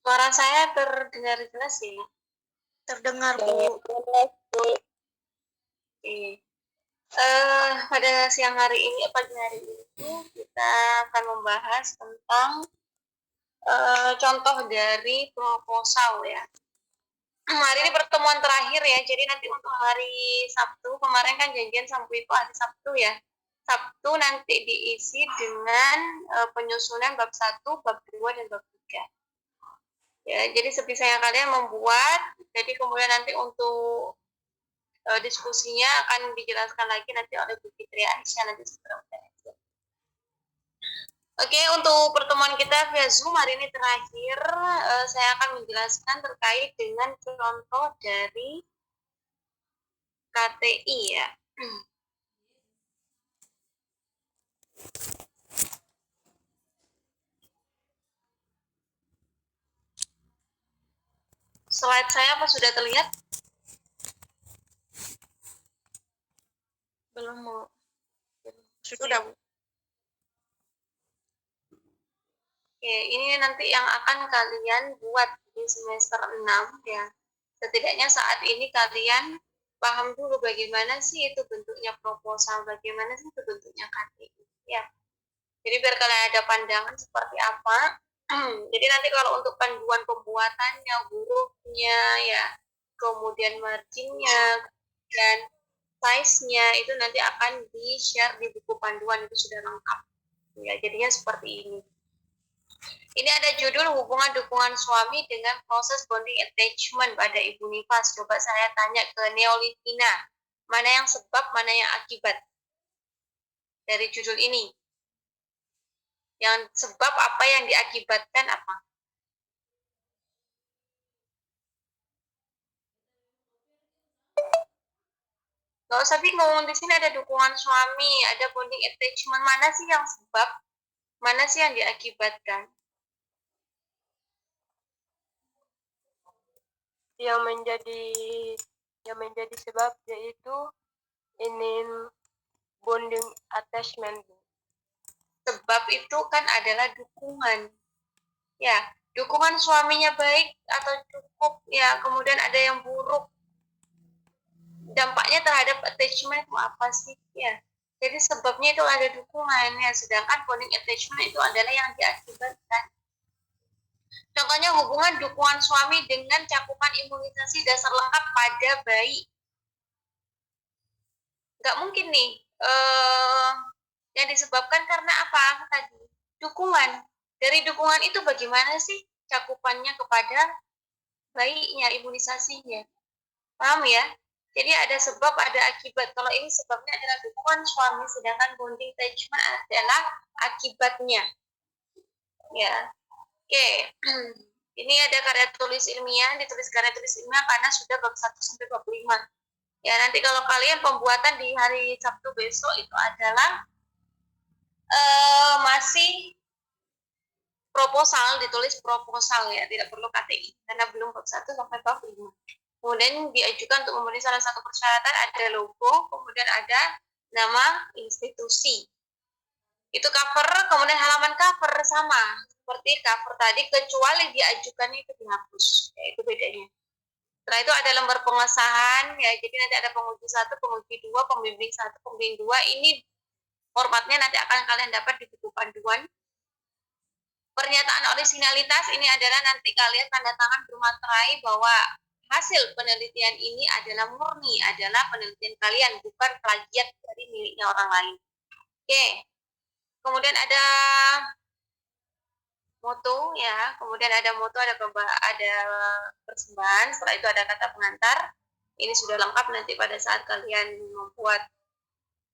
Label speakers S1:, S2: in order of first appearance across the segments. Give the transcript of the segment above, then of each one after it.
S1: Suara saya terdengar jelas ya?
S2: Terdengar, Bu.
S1: Oke. Pada siang hari ini, pagi hari ini kita akan membahas tentang contoh dari proposal ya. Hari ini pertemuan terakhir ya, jadi nanti untuk hari Sabtu, kemarin kan janjian sampai itu hari Sabtu ya. Sabtu nanti diisi dengan penyusunan bab 1, bab 2, dan bab 3. Ya, jadi sebisanya kalian membuat, jadi kemudian nanti untuk diskusinya akan dijelaskan lagi nanti oleh Bu Fitri Aisyah nanti setelah. Oke, untuk pertemuan kita via Zoom hari ini terakhir, saya akan menjelaskan terkait dengan contoh dari KTI ya. Slide saya apa sudah terlihat?
S2: Belum, Bu.
S1: Sudah, Bu. Oke, ini nanti yang akan kalian buat di semester 6 ya. Setidaknya saat ini kalian paham dulu bagaimana sih itu bentuknya proposal, bagaimana sih itu bentuknya KTI ya. Jadi biar kalian ada pandangan seperti apa. Jadi nanti kalau untuk panduan pembuatannya, hurufnya ya, kemudian marginnya, dan size-nya itu nanti akan di-share di buku panduan, itu sudah lengkap. Ya, jadinya seperti ini. Ini ada judul hubungan dukungan suami dengan proses bonding attachment pada ibu nifas. Coba saya tanya ke Neolitina, mana yang sebab, mana yang akibat dari judul ini? Yang sebab apa, yang diakibatkan apa? Gak usah bingung, di sini ada dukungan suami, ada bonding attachment. Mana sih yang sebab, mana sih yang diakibatkan?
S2: Yang menjadi sebab yaitu ini bonding attachment.
S1: Sebab itu kan adalah dukungan. Ya, dukungan suaminya baik atau cukup ya, kemudian ada yang buruk. Dampaknya terhadap attachment itu apa sih? Ya. Jadi sebabnya itu ada dukungan ya, sedangkan bonding attachment itu adalah yang diakibatkan. Contohnya hubungan dukungan suami dengan cakupan imunisasi dasar lengkap pada bayi. Nggak mungkin nih, yang disebabkan karena apa tadi? Dukungan. Dari dukungan itu bagaimana sih cakupannya kepada bayinya, imunisasinya? Paham ya? Jadi ada sebab, ada akibat. Kalau ini sebabnya adalah dukungan suami, sedangkan bonding attachment adalah akibatnya. Ya, oke. Ini ada karya tulis ilmiah, ditulis karya tulis ilmiah karena sudah bab 1 sampai bab 5. Ya, nanti kalau kalian pembuatan di hari Sabtu besok itu adalah masih proposal, ditulis proposal ya, tidak perlu KTI karena belum bab 1 sampai bab 5. Kemudian diajukan untuk memenuhi salah satu persyaratan, ada logo, kemudian ada nama institusi. Itu cover, kemudian halaman cover sama seperti cover tadi, kecuali diajukannya itu dihapus, ya itu bedanya. Setelah itu ada lembar pengesahan ya, jadi nanti ada penguji 1, penguji 2, pembimbing 1, pembimbing 2. Ini formatnya nanti akan kalian dapat di buku panduan. Pernyataan originalitas ini adalah nanti kalian tanda tangan bermaterai bahwa hasil penelitian ini adalah murni, adalah penelitian kalian, bukan plagiat dari miliknya orang lain. Oke. Kemudian ada moto ya, kemudian ada moto, ada persembahan, setelah itu ada kata pengantar. Ini sudah lengkap nanti pada saat kalian membuat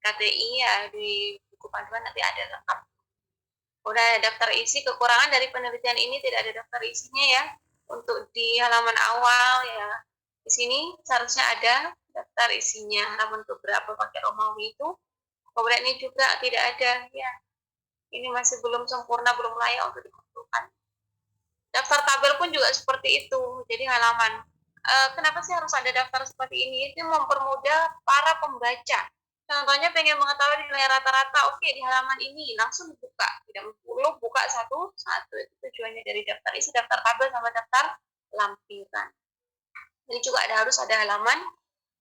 S1: KTI ya, di buku panduan nanti ada lengkap. Udah ada daftar isi. Kekurangan dari penelitian ini tidak ada daftar isinya ya. Untuk di halaman awal ya, di sini seharusnya ada daftar isinya, halaman keberapa pakai Romawi itu. Kemudian ini juga tidak ada ya. Ini masih belum sempurna, belum layak untuk dikumpulkan. Daftar tabel pun juga seperti itu. Jadi halaman. Kenapa sih harus ada daftar seperti ini? Itu mempermudah para pembaca. Contohnya pengen mengetahui nilai rata-rata, oke di halaman ini langsung buka, tidak perlu buka satu-satu. Itu tujuannya dari daftar isi, daftar tabel sama daftar lampiran. Jadi juga harus ada halaman.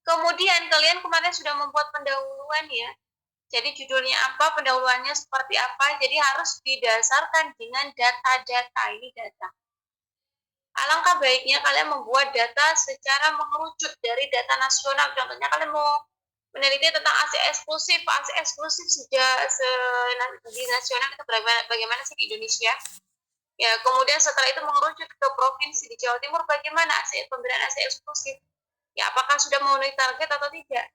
S1: Kemudian kalian kemarin sudah membuat pendahuluan ya. Jadi judulnya apa, pendahuluannya seperti apa. Jadi harus didasarkan dengan data-data. Ini data. Alangkah baiknya kalian membuat data secara mengerucut dari data nasional. Contohnya kalian mau meneliti tentang AC eksklusif sejak di nasional itu bagaimana sih di Indonesia. Ya, kemudian setelah itu mengerucut ke provinsi di Jawa Timur bagaimana pemberian AC eksklusif. Ya, apakah sudah memenuhi target atau tidak?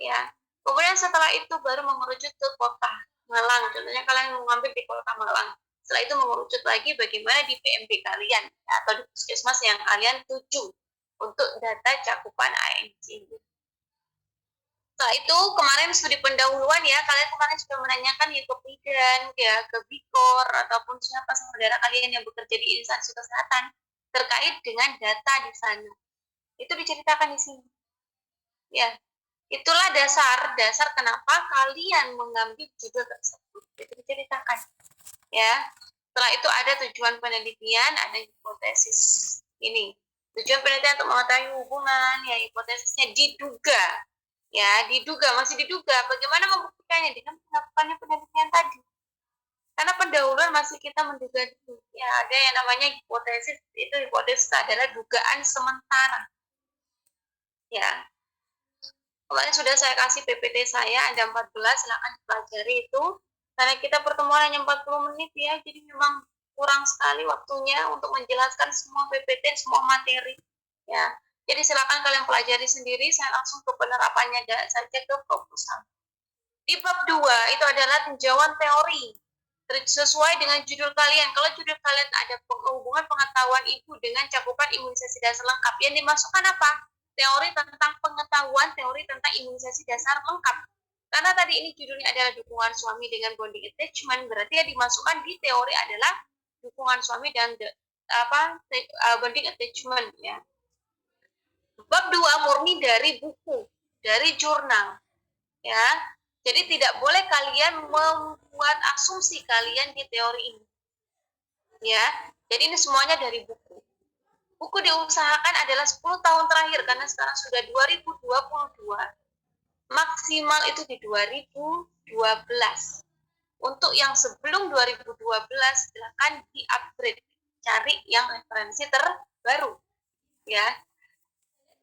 S1: Ya. Kemudian setelah itu baru mengerucut ke kota Malang. Contohnya kalian mengambil di kota Malang. Setelah itu mengerucut lagi bagaimana di PMB kalian atau di puskesmas yang kalian tuju untuk data cakupan ANC. Setelah itu kemarin studi pendahuluan ya, kalian kemarin sudah menanyakan ya ke bidan, ya ke Bikor ataupun siapa saudara kalian yang bekerja di instansi kesehatan terkait dengan data di sana. Itu diceritakan di sini. Ya, itulah dasar kenapa kalian mengambil judul tersebut. Itu diceritakan. Ya, setelah itu ada tujuan penelitian, ada hipotesis. Ini tujuan penelitian untuk mengetahui hubungan, ya hipotesisnya diduga. Ya, masih diduga. Bagaimana membuktikannya dengan melakukannya penelitian tadi? Karena pendahuluan masih kita menduga dulu. Ya, ada yang namanya hipotesis. Itu hipotesis adalah dugaan sementara. Ya, kemarin sudah saya kasih PPT saya, ada 14, silahkan dipelajari itu. Karena kita pertemuan hanya 40 menit ya, jadi memang kurang sekali waktunya untuk menjelaskan semua PPT, semua materi. Ya, jadi silakan kalian pelajari sendiri, saya langsung ke penerapannya saja ke proposal. Di bab 2 itu adalah tinjauan teori. Sesuai dengan judul kalian. Kalau judul kalian ada hubungan pengetahuan ibu dengan cakupan imunisasi dasar lengkap, yang dimasukkan apa? Teori tentang pengetahuan, teori tentang imunisasi dasar lengkap. Karena tadi ini judulnya adalah dukungan suami dengan bonding attachment, berarti yang dimasukkan di teori adalah dukungan suami dan bonding attachment ya. Bab 2 murni dari buku, dari jurnal. Ya. Jadi tidak boleh kalian membuat asumsi kalian di teori ini. Ya. Jadi ini semuanya dari buku. Buku diusahakan adalah 10 tahun terakhir karena sekarang sudah 2022. Maksimal itu di 2012. Untuk yang sebelum 2012 silakan di-upgrade, cari yang referensi terbaru. Ya.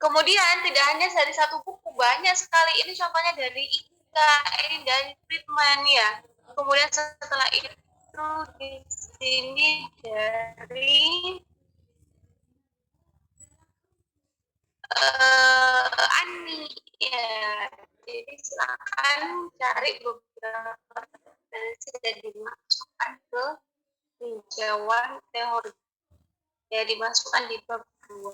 S1: Kemudian tidak hanya dari satu buku, banyak sekali. Ini contohnya dari ini dari Friedman ya. Kemudian setelah itu di sini dari Ani ya. Jadi silakan cari beberapa referensi dan dimasukkan ke tinjauan teori. Ya, dimasukkan di bab 2.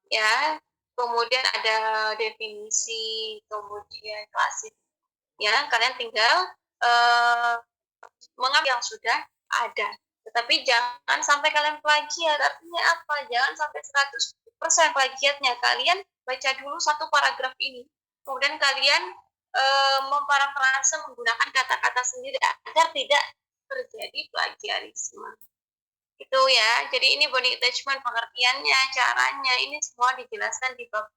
S1: Ya, kemudian ada definisi, kemudian klasik. Ya, kalian tinggal mengambil yang sudah ada. Tetapi jangan sampai kalian plagiat. Artinya apa? Jangan sampai 100% plagiatnya. Kalian baca dulu satu paragraf ini. Kemudian kalian memparafrase menggunakan kata-kata sendiri agar tidak terjadi plagiarisme. Itu ya. Jadi ini bonding attachment, pengertiannya, caranya, ini semua dijelaskan di bab.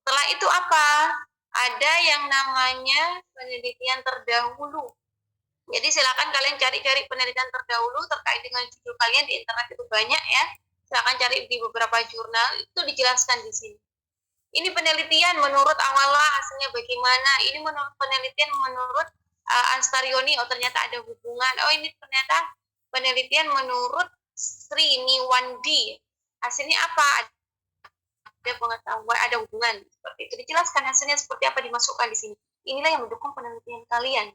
S1: Setelah itu apa? Ada yang namanya penelitian terdahulu. Jadi silakan kalian cari-cari penelitian terdahulu terkait dengan judul kalian di internet itu banyak ya. Silakan cari di beberapa jurnal, itu dijelaskan di sini. Ini penelitian menurut awalnya hasilnya bagaimana? Ini menurut penelitian menurut Astarioni, oh ternyata ada hubungan. Oh ini ternyata penelitian menurut Sri Niwandi. Hasilnya apa? Ada pengetahuan, ada hubungan. Seperti itu dijelaskan hasilnya seperti apa, dimasukkan di sini. Inilah yang mendukung penelitian kalian.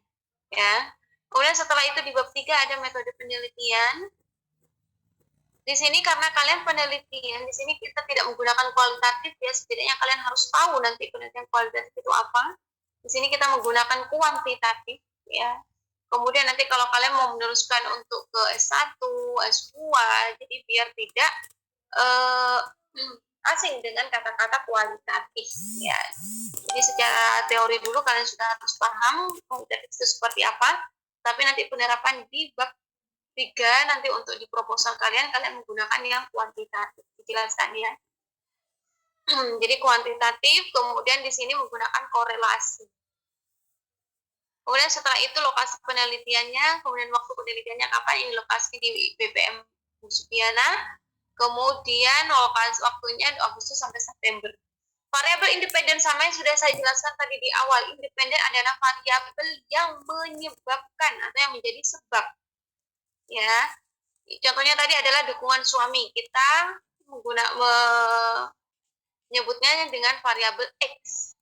S1: Ya. Kemudian setelah itu di bab 3 ada metode penelitian. Di sini karena kalian penelitian, di sini kita tidak menggunakan kualitatif ya, setidaknya kalian harus tahu nanti penelitian kualitatif itu apa. Di sini kita menggunakan kuantitatif ya. Kemudian nanti kalau kalian mau meneruskan untuk ke S1, S2, jadi biar tidak asing dengan kata-kata kualitatif ya. Jadi secara teori dulu kalian sudah harus paham kualitatif itu seperti apa, tapi nanti penerapan di bab 3 nanti untuk di proposal kalian menggunakan yang kuantitatif. Dijelaskan ya. Jadi kuantitatif, kemudian di sini menggunakan korelasi. Kemudian setelah itu lokasi penelitiannya, kemudian waktu penelitiannya kapan, ini lokasi di BPM Supiana, kemudian lokasi waktunya Agustus sampai September. Variabel independen sama yang sudah saya jelaskan tadi di awal. Independen adalah variabel yang menyebabkan atau yang menjadi sebab. Ya, contohnya tadi adalah dukungan suami. Kita menyebutnya dengan variabel X.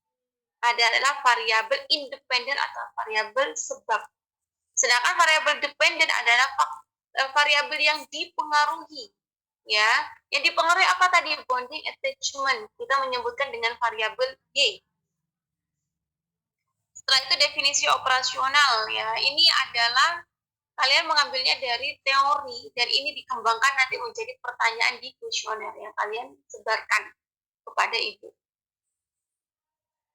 S1: Adalah variabel independen atau variabel sebab. Sedangkan variabel dependen adalah variabel yang dipengaruhi. Ya, yang dipengaruhi apa tadi? Bonding attachment. Kita menyebutkan dengan variabel Y. Setelah itu definisi operasional ya. Ini adalah kalian mengambilnya dari teori dan ini dikembangkan nanti menjadi pertanyaan di kuesioner yang kalian sebarkan kepada ibu.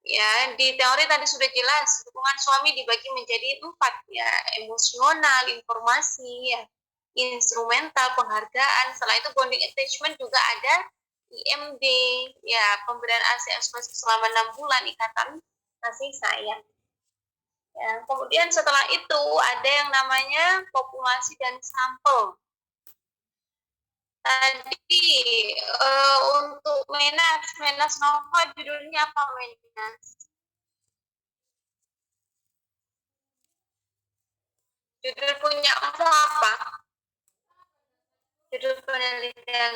S1: Ya, di teori tadi sudah jelas hubungan suami dibagi menjadi 4 ya, emosional, informasi, ya, instrumental, penghargaan. Setelah itu bonding attachment juga ada IMD, ya, pemberian ASI ekspresi selama 6 bulan, ikatan kasih sayang. Ya, kemudian setelah itu ada yang namanya populasi dan sampel. Tadi untuk Menas Nova judulnya apa Menas? Judul punya kamu apa? Judul penelitian.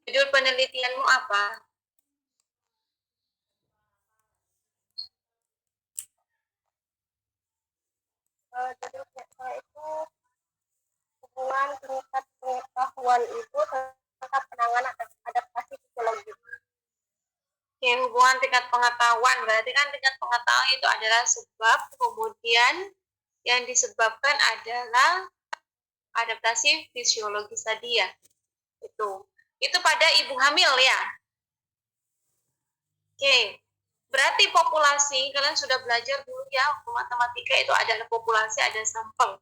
S1: Judul penelitianmu apa?
S2: Judulnya itu hubungan tingkat pengetahuan ibu tentang penanganan adaptasi psikologi.
S1: Yang hubungan tingkat pengetahuan, berarti kan tingkat pengetahuan itu adalah sebab, kemudian yang disebabkan adalah adaptasi fisiologis tadi ya. Itu pada ibu hamil ya. Oke. Berarti populasi, kalian sudah belajar dulu ya, matematika itu adalah populasi, ada sampel.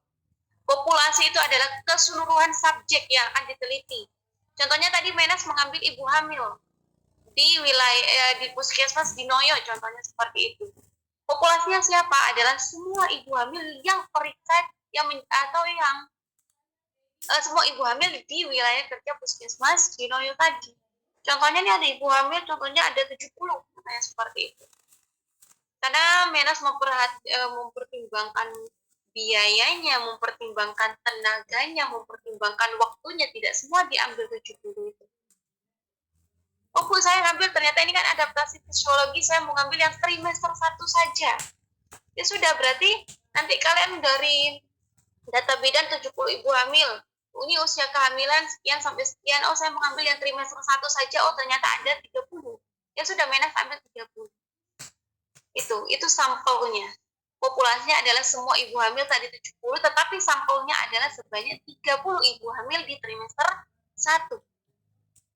S1: Populasi itu adalah keseluruhan subjek yang akan diteliti. Contohnya tadi Menas mengambil ibu hamil di wilayah di puskesmas di Noyo, contohnya seperti itu. Populasinya siapa? Adalah semua ibu hamil yang periksa atau yang semua ibu hamil di wilayah kerja puskesmas di Noyo tadi. Contohnya ini ada ibu hamil, contohnya ada 70, contohnya seperti itu. Karena Menas mempertimbangkan biayanya, mempertimbangkan tenaganya, mempertimbangkan waktunya, tidak semua diambil 70 itu. Oh Bu, saya ngambil ternyata ini kan adaptasi fisiologi, saya mau ngambil yang trimester 1 saja. Ya sudah, berarti nanti kalian dari data bidan 70 ibu hamil, ini usia kehamilan sekian sampai sekian, oh saya mengambil yang trimester 1 saja, oh ternyata ada 30. Ya sudah, Menas ambil 30. Itu sampelnya. Populasinya adalah semua ibu hamil tadi 70, tetapi sampelnya adalah sebanyak 30 ibu hamil di trimester 1.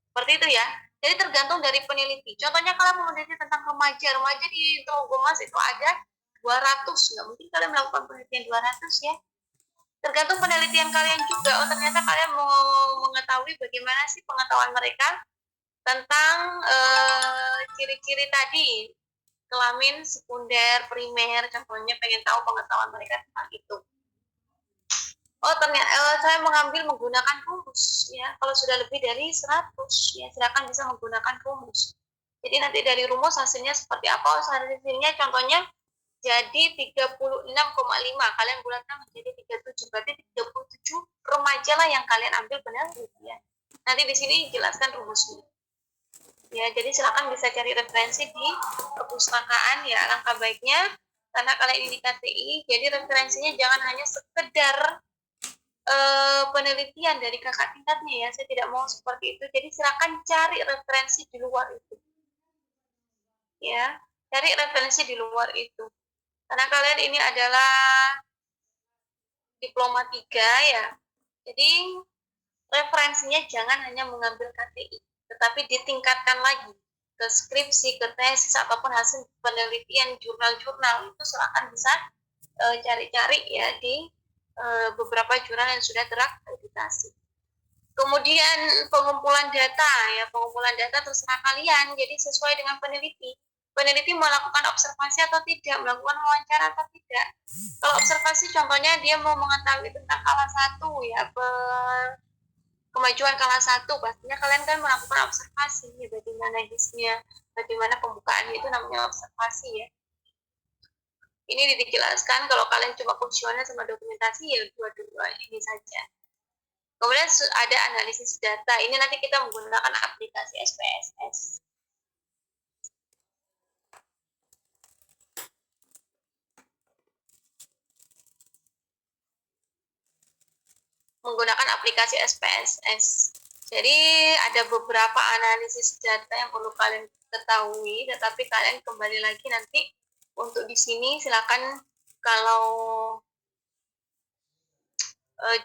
S1: Seperti itu ya. Jadi tergantung dari peneliti. Contohnya kalau meneliti tentang remaja di Trogomas itu ada 200. Nggak mungkin kalian melakukan penelitian 200 ya. Tergantung penelitian kalian juga. Oh ternyata kalian mau mengetahui bagaimana sih pengetahuan mereka tentang ciri-ciri tadi. Kelamin, sekunder, primer, contohnya pengen tahu pengetahuan mereka tentang itu. Oh ternyata saya mengambil menggunakan rumus ya. Kalau sudah lebih dari 100 ya silakan bisa menggunakan rumus. Jadi nanti dari rumus hasilnya seperti apa? Hasilnya contohnya jadi 36,5. Kalian bulatkan menjadi 37. Berarti 37 remaja lah yang kalian ambil benar ya. Nanti di sini jelaskan rumusnya. Ya, jadi silakan bisa cari referensi di perpustakaan ya, alangkah baiknya karena kalian ini KTI, jadi referensinya jangan hanya sekedar penelitian dari kakak tingkatnya ya, saya tidak mau seperti itu, jadi silakan cari referensi di luar itu. Ya, cari referensi di luar itu. Karena kalian ini adalah diploma 3 ya. Jadi referensinya jangan hanya mengambil KTI, tetapi ditingkatkan lagi ke skripsi, ke tesis, ataupun hasil penelitian jurnal-jurnal. Itu silakan bisa cari-cari ya di beberapa jurnal yang sudah terakreditasi. Kemudian pengumpulan data ya, pengumpulan data terserah kalian, jadi sesuai dengan peneliti. Peneliti melakukan observasi atau tidak, melakukan wawancara atau tidak. Kalau observasi contohnya dia mau mengetahui tentang kala 1 ya, kemajuan kala 1, pastinya kalian kan melakukan observasi ya, bagaimana histnya, bagaimana pembukaan itu namanya observasi ya. Ini dijelaskan kalau kalian cuma kuesioner sama dokumentasi ya dua-dua ini saja. Kemudian ada analisis data. Ini nanti kita menggunakan aplikasi SPSS. Menggunakan aplikasi SPSS. Jadi ada beberapa analisis data yang perlu kalian ketahui, tetapi kalian kembali lagi nanti untuk di sini silakan kalau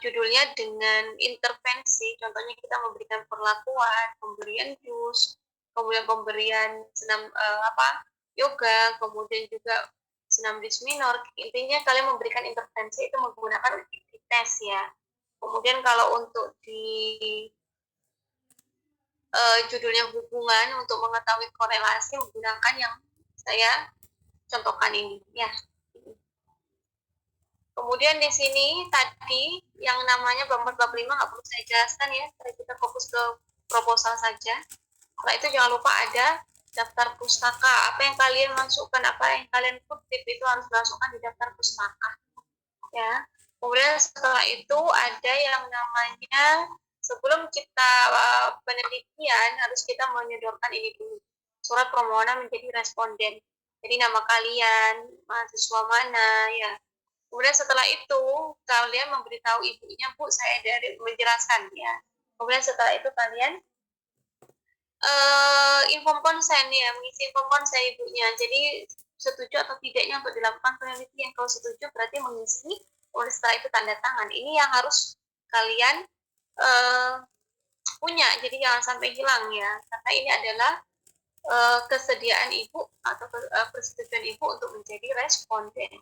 S1: judulnya dengan intervensi, contohnya kita memberikan perlakuan, pemberian jus, kemudian pemberian senam yoga, kemudian juga senam dis minor. Intinya kalian memberikan intervensi itu menggunakan tes ya. Kemudian kalau untuk di judulnya hubungan, untuk mengetahui korelasi menggunakan yang saya contohkan ini ya. Kemudian di sini tadi yang namanya bab 4 bab 5 nggak perlu saya jelaskan ya, kita fokus ke proposal saja. Setelah itu jangan lupa ada daftar pustaka. Apa yang kalian masukkan, apa yang kalian kutip itu harus dimasukkan di daftar pustaka. Ya. Kemudian setelah itu ada yang namanya sebelum kita penelitian harus kita menyodorkan ini dulu. Surat permohonan menjadi responden. Jadi nama kalian, mahasiswa mana ya. Kemudian setelah itu kalian memberitahu ibunya, Bu, saya dari menjelaskan ya. Kemudian setelah itu kalian inform konsen ya, mengisi inform konsen ibunya. Jadi setuju atau tidaknya untuk dilakukan penelitian. Kalau setuju berarti mengisi. Kemudian setelah itu tanda tangan. Ini yang harus kalian punya. Jadi jangan sampai hilang ya. Karena ini adalah kesediaan ibu atau persetujuan ibu untuk menjadi responden.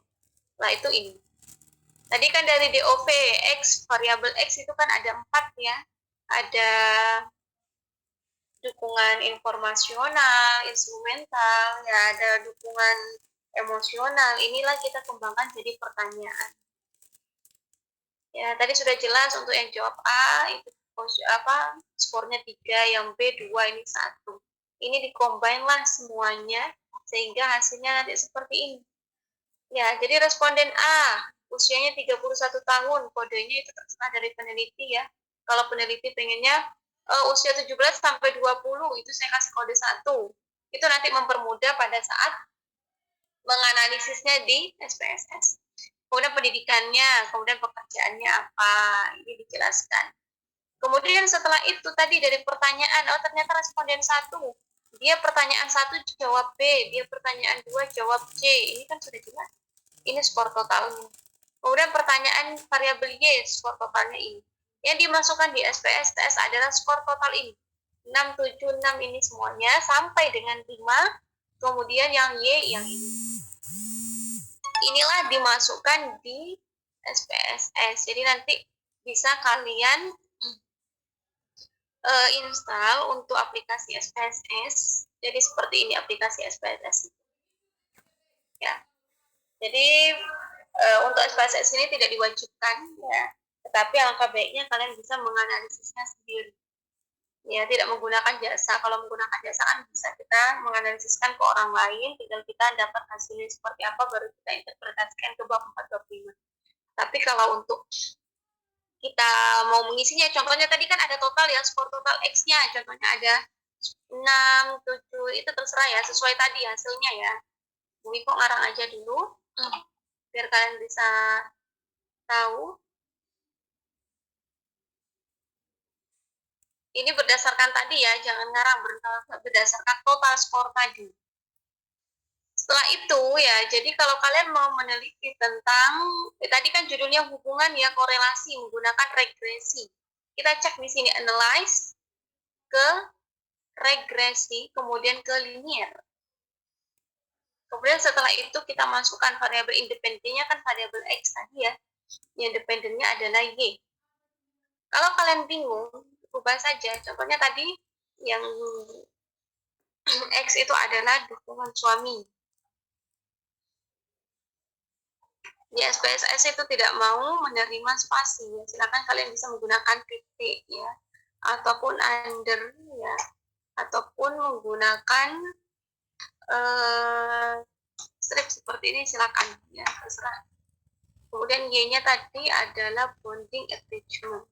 S1: Nah itu ini. Tadi kan dari DOP X, variabel X itu kan ada 4 ya. Ada dukungan informasional, instrumental, ya ada dukungan emosional. Inilah kita kembangkan jadi pertanyaan. Ya, tadi sudah jelas untuk yang jawab A itu skornya 3, yang B 2, ini 1. Ini dikombin lah semuanya sehingga hasilnya nanti seperti ini. Ya, jadi responden A usianya 31 tahun, kodenya itu terserah dari peneliti ya. Kalau peneliti pengennya usia 17 sampai 20, itu saya kasih kode 1. Itu nanti mempermudah pada saat menganalisisnya di SPSS. Kemudian pendidikannya, kemudian pekerjaannya apa, ini dijelaskan. Kemudian setelah itu tadi dari pertanyaan, oh ternyata responden 1, dia pertanyaan 1 jawab B, dia pertanyaan 2 jawab C, ini kan sudah jelas. Ini skor totalnya. Kemudian pertanyaan variabel Y, skor totalnya ini. Yang dimasukkan di SPSS adalah skor total ini. 6, 7, 6 ini semuanya sampai dengan 5. Kemudian yang Y yang ini. Inilah dimasukkan di SPSS. Jadi nanti bisa kalian install untuk aplikasi SPSS. Jadi seperti ini aplikasi SPSS. Ya. Jadi untuk SPSS ini tidak diwajibkan ya, tetapi alangkah baiknya kalian bisa menganalisisnya sendiri. Ya, tidak menggunakan jasa. Kalau menggunakan jasa kan bisa kita menganalisiskan ke orang lain, tinggal kita dapat hasilnya seperti apa baru kita interpretasikan ke bab 4 bab 5. Tapi kalau untuk kita mau mengisinya, contohnya tadi kan ada total ya, skor total X-nya, contohnya ada 6, 7, itu terserah ya, sesuai tadi hasilnya ya. Bumi kok ngarang aja dulu, biar kalian bisa tahu. Ini berdasarkan tadi ya, jangan ngarang, berdasarkan total skor tadi. Setelah itu ya, jadi kalau kalian mau meneliti tentang, tadi kan judulnya hubungan ya, korelasi menggunakan regresi. Kita cek di sini analyze ke regresi, kemudian ke linear. Kemudian setelah itu kita masukkan variabel independennya kan variabel X tadi ya, yang independennya adalah Y. Kalau kalian bingung, ubah saja. Contohnya tadi yang X itu adalah dukungan suami. Di SPSS itu tidak mau menerima spasi, ya. Silakan kalian bisa menggunakan titik ya, ataupun under ya, ataupun menggunakan strip seperti ini, silakan ya, terserah. Kemudian Y-nya tadi adalah bonding attachment.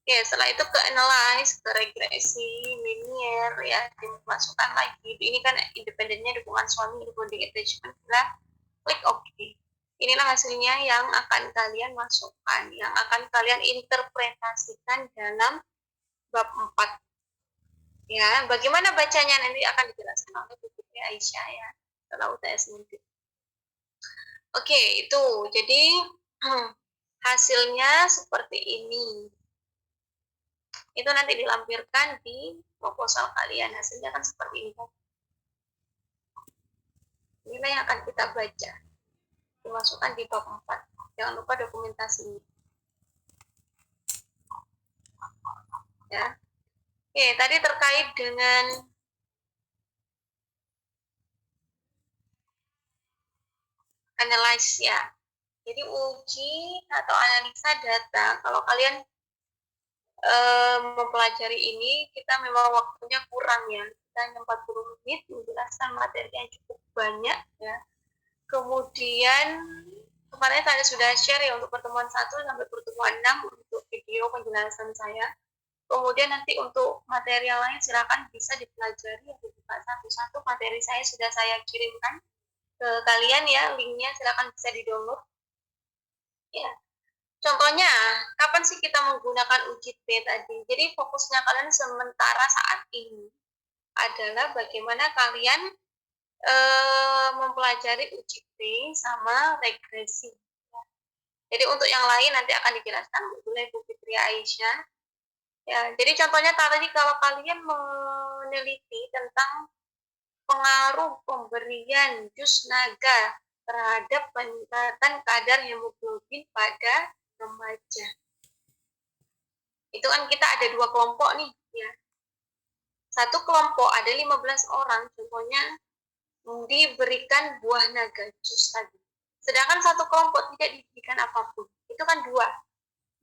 S1: Oke, setelah itu ke analyze, ke regresi, linear ya, dimasukkan lagi. Ini kan independennya dukungan suami, bonding attachment, nah, klik OK. Inilah hasilnya yang akan kalian masukkan, yang akan kalian interpretasikan dalam bab 4. Ya, bagaimana bacanya nanti akan dijelaskan oleh Bu Fitri Aisyah ya, setelah UTS nanti. Oke, itu. Jadi hasilnya seperti ini. Itu nanti dilampirkan di proposal kalian. Hasilnya kan seperti ini. Inilah yang akan kita baca. Dimasukkan di bab 4. Jangan lupa dokumentasinya. Ya. Oke, tadi terkait dengan analyze ya. Jadi uji atau analisa data, kalau kalian mempelajari ini, kita memang waktunya kurang ya. Kita hanya 40 menit menjelaskan materi yang cukup banyak ya. Kemudian kemarin saya sudah share ya untuk pertemuan 1 sampai pertemuan 6 untuk video penjelasan saya. Kemudian nanti untuk materi yang lain silakan bisa dipelajari ya, dibuka satu-satu. Materi saya sudah saya kirimkan ke kalian ya, linknya silakan bisa di-download. Ya. Contohnya, kapan sih kita menggunakan uji T tadi? Jadi fokusnya kalian sementara saat ini adalah bagaimana kalian mempelajari uji T sama regresi. Jadi untuk yang lain nanti akan dijelaskan oleh Bu Fitri Aisyah. Ya, jadi contohnya tadi kalau kalian meneliti tentang pengaruh pemberian jus naga terhadap peningkatan kadar hemoglobin pada remaja. Itu kan kita ada 2 kelompok nih ya. Satu kelompok ada 15 orang contohnya diberikan buah naga jus tadi. Sedangkan satu kelompok tidak diberikan apapun. Itu kan 2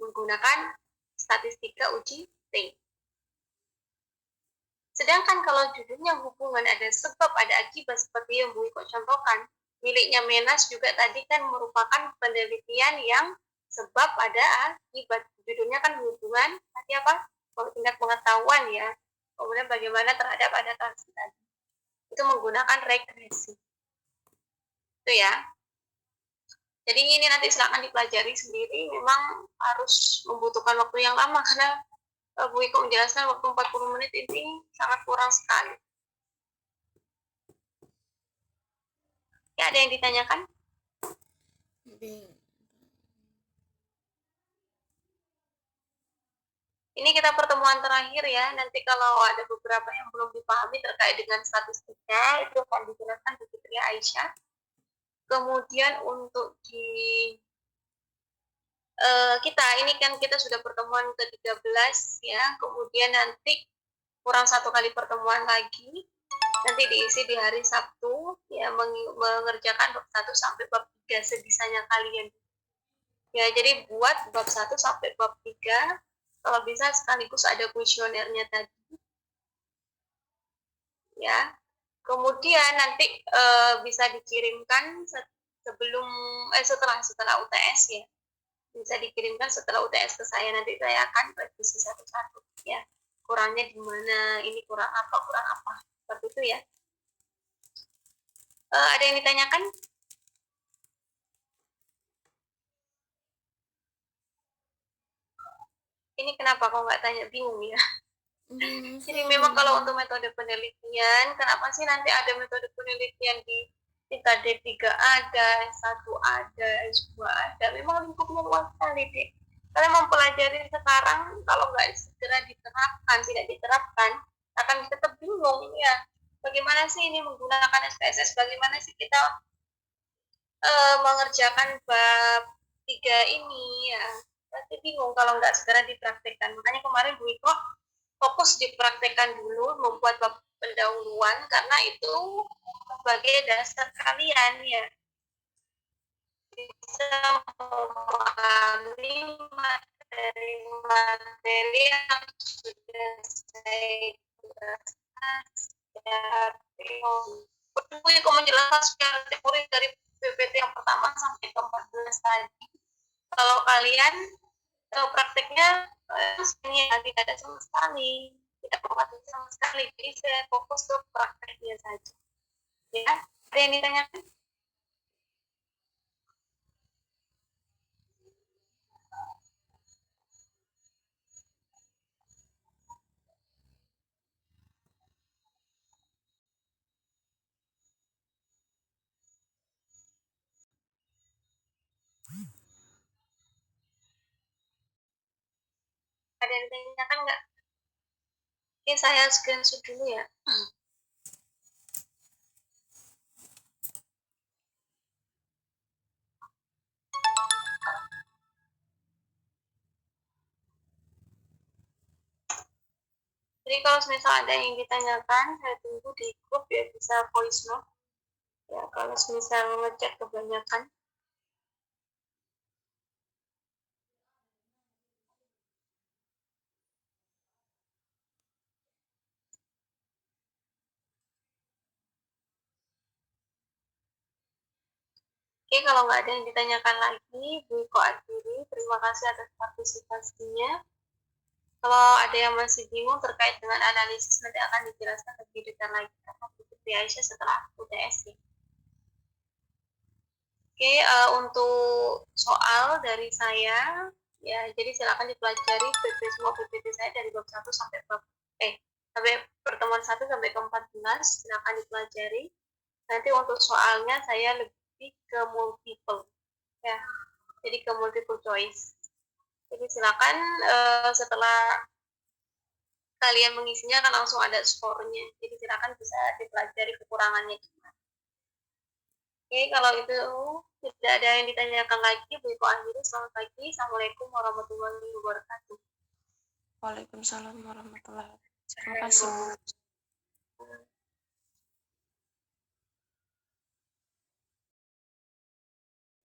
S1: menggunakan statistika uji T. Sedangkan kalau judulnya hubungan ada sebab ada akibat seperti yang Bu Iko contohkan, miliknya Menas juga tadi kan merupakan penelitian yang sebab ada akibat. Judulnya kan hubungan tadi apa? Tingkat pengetahuan ya. Kemudian bagaimana terhadap adaptasi tadi. Itu menggunakan regresi. Itu ya. Jadi ini nanti silakan dipelajari sendiri. Memang harus membutuhkan waktu yang lama karena Bu Iko menjelaskan waktu 40 menit ini sangat kurang sekali. Ya, ada yang ditanyakan? Ini kita pertemuan terakhir ya. Nanti kalau ada beberapa yang belum dipahami terkait dengan statistika, itu akan dijelaskan Bu Fitri Aisyah. Kemudian untuk di kita, ini kan kita sudah pertemuan ke-13 ya. Kemudian nanti kurang 1 kali pertemuan lagi. Nanti diisi di hari Sabtu ya, mengerjakan bab 1 sampai bab 3 sebisanya kalian. Ya, jadi buat bab 1 sampai bab 3, kalau bisa sekaligus ada kuesionernya tadi. Ya. Kemudian nanti bisa dikirimkan sebelum setelah UTS ya. Bisa dikirimkan setelah UTS ke saya, nanti saya akan revisi satu-satu ya. Kurangnya di mana, ini kurang apa. Seperti itu ya. Ada yang ditanyakan? Ini kenapa kok nggak tanya, bingung ya? Jadi
S3: Saya
S1: memang kalau untuk metode penelitian, kenapa sih nanti ada metode penelitian di tingkat D3 ada, S1 ada, S2 ada, memang lingkupnya luas sekali, Dek. Kalian mempelajari sekarang, kalau nggak segera diterapkan, tidak diterapkan, akan tetap bingung ya. Bagaimana sih ini menggunakan SPSS, bagaimana sih kita mengerjakan bab 3 ini ya. Pasti bingung kalau nggak segera dipraktekkan. Makanya kemarin Bu Iko fokus dipraktekkan dulu, membuat bab pendahuluan, karena itu sebagai dasar kalian ya bisa memahami materi-materi yang sudah saya jelaskan secara teori. Bu Iko menjelaskan secara teori dari PPT yang pertama sampai ke 14 tadi. Kalau kalian prakteknya ini tidak ada sama sekali, tidak mematuhi sama sekali, jadi saya fokus ke prakteknya saja ya. Ada yang ditanyakan? Ada yang ditanyakan nggak? Oke, saya screenshot dulu ya. Jadi kalau misal ada yang ditanyakan, saya tunggu di grup ya, bisa voice note ya, kalau misal ngechat kebanyakan. Oke, kalau nggak ada yang ditanyakan lagi, Bu Iko akhiri. Terima kasih atas partisipasinya. Kalau ada yang masih bingung terkait dengan analisis, nanti akan dijelaskan lebih detail lagi karena di Aisyah setelah UTS ya. Oke, untuk soal dari saya, ya jadi silakan dipelajari semua PPT saya dari bab 1 sampai sampai pertemuan 1 sampai ke 14, silakan dipelajari. Nanti untuk soalnya saya lebih ke multiple ya, jadi ke multiple choice. Jadi silakan setelah kalian mengisinya akan langsung ada skornya. Jadi silakan bisa dipelajari kekurangannya gimana. Oke, kalau itu tidak ada yang ditanyakan lagi, Bu Iko akhiri. Selamat pagi. Assalamualaikum warahmatullahi wabarakatuh.
S3: Waalaikumsalam warahmatullahi wabarakatuh. Terima kasih.